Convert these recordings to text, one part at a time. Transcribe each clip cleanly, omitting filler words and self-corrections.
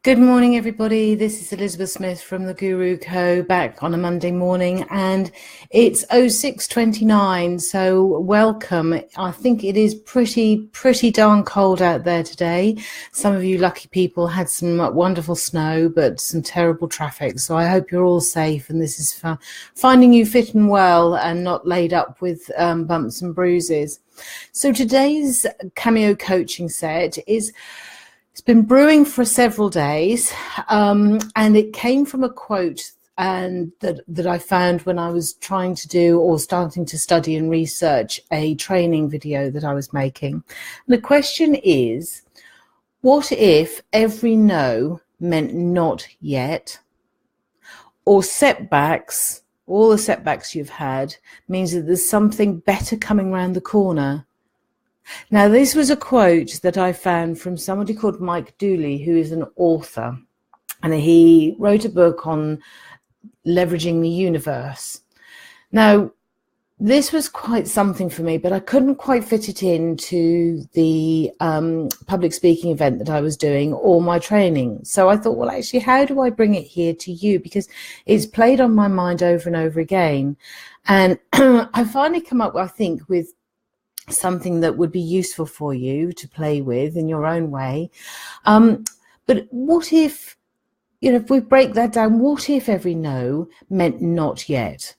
Good morning, everybody. This is Elizabeth Smith from the Guru Co. back on a Monday morning, and it's 06:29. So welcome. I think it is pretty darn cold out there today. Some of you lucky people had some wonderful snow, but some terrible traffic. So I hope you're all safe, and this is for finding you fit and well and not laid up with bumps and bruises. So today's Cameo coaching set it's been brewing for several days, and it came from a quote that I found when I was trying to do or starting to study and research a training video that I was making. And the question is, what if every no meant not yet? Or setbacks, all the setbacks you've had, means that there's something better coming around the corner. Now, this was a quote that I found from somebody called Mike Dooley, who is an author, and he wrote a book on leveraging the universe. Now, this was quite something for me, but I couldn't quite fit it into the public speaking event that I was doing or my training. So I thought, well, actually, how do I bring it here to you? Because it's played on my mind over and over again. And I finally come up, I think, with something that would be useful for you to play with in your own way. But what if, if we break that down, what if every no meant not yet?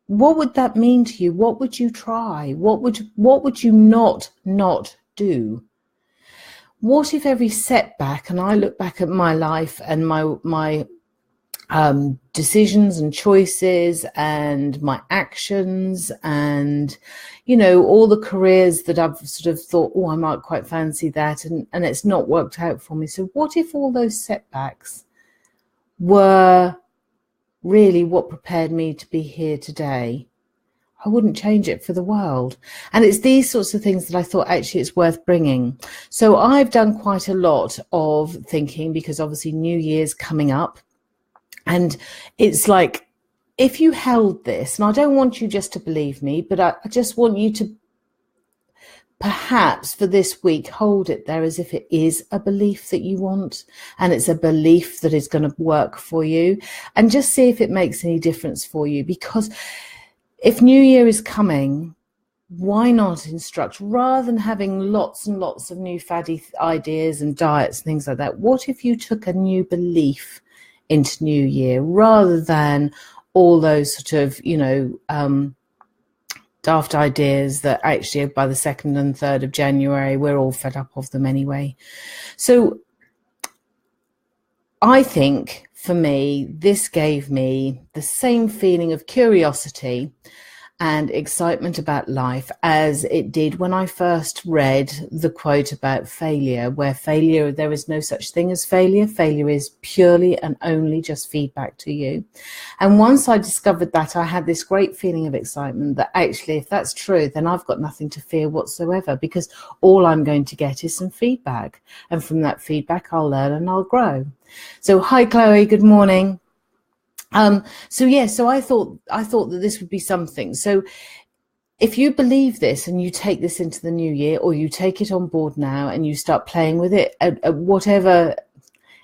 What would that mean to you? What would you try? What would you not do? What if every setback, and I look back at my life and my decisions and choices and my actions and, all the careers that I've sort of thought, oh, I might quite fancy that, and it's not worked out for me. So what if all those setbacks were really what prepared me to be here today? I wouldn't change it for the world. And it's these sorts of things that I thought actually it's worth bringing. So I've done quite a lot of thinking, because obviously New Year's coming up. And it's like, if you held this, and I don't want you just to believe me, but I just want you to perhaps for this week hold it there as if it is a belief that you want, and it's a belief that is going to work for you, and just see if it makes any difference for you. Because if New Year is coming, why not instruct, rather than having lots and lots of new faddy ideas and diets and things like that? What if you took a new belief into New Year, rather than all those sort of, daft ideas that actually by the 2nd and 3rd of January, we're all fed up of them anyway. So I think for me, this gave me the same feeling of curiosity and excitement about life as it did when I first read the quote about failure, where there is no such thing as failure. Failure is purely and only just feedback to you. And once I discovered that, I had this great feeling of excitement that actually, if that's true, then I've got nothing to fear whatsoever, because all I'm going to get is some feedback. And from that feedback, I'll learn and I'll grow. So hi, Chloe, good morning. So I thought that this would be something. So if you believe this and you take this into the new year, or you take it on board now and you start playing with it at whatever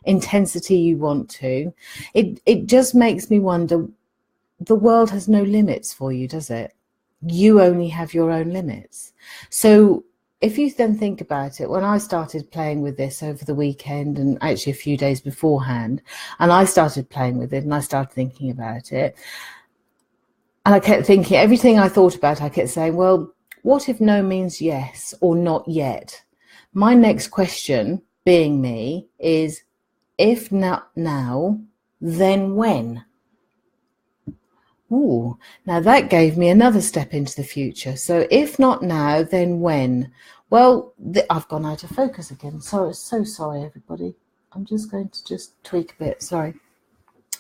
intensity you want to, it just makes me wonder, the world has no limits for you, does it? You only have your own limits. So if you then think about it, when I started playing with this over the weekend, and actually a few days beforehand, and I started playing with it and I started thinking about it, and I kept thinking, everything I thought about, I kept saying, well, what if no means yes or not yet? My next question, being me, is, if not now, then when? Ooh, now that gave me another step into the future. So if not now, then when? Well, I've gone out of focus again. So sorry, everybody. I'm just going to tweak a bit. Sorry.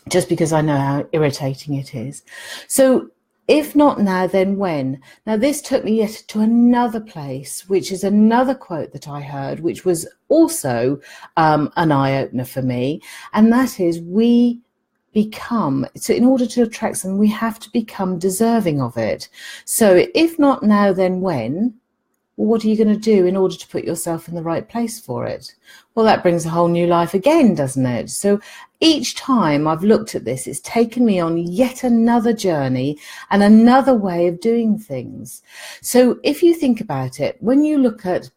Just because I know how irritating it is. So if not now, then when? Now, this took me yet to another place, which is another quote that I heard, which was also an eye-opener for me. And that is, so in order to attract something, we have to become deserving of it. So if not now, then when? Well, what are you going to do in order to put yourself in the right place for it? Well, that brings a whole new life again, doesn't it? So each time I've looked at this, it's taken me on yet another journey and another way of doing things. So if you think about it, when you look at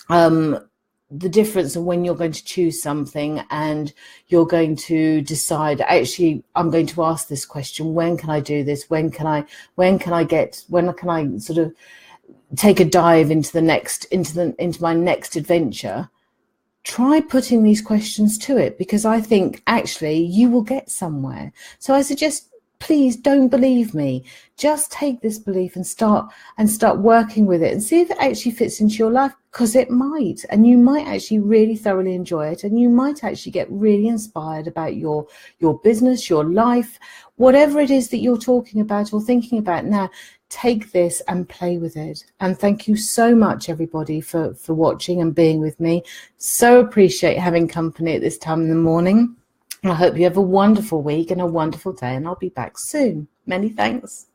the difference of when you're going to choose something and you're going to decide, actually, I'm going to ask this question, when can I do this? When can I sort of take a dive into my next adventure? Try putting these questions to it, because I think actually you will get somewhere. So I suggest, please don't believe me. Just take this belief and start working with it and see if it actually fits into your life, because it might, and you might actually really thoroughly enjoy it, and you might actually get really inspired about your business, your life, whatever it is that you're talking about or thinking about now. Take this and play with it. And thank you so much, everybody, for watching and being with me. So appreciate having company at this time in the morning. I hope you have a wonderful week and a wonderful day, and I'll be back soon. Many thanks.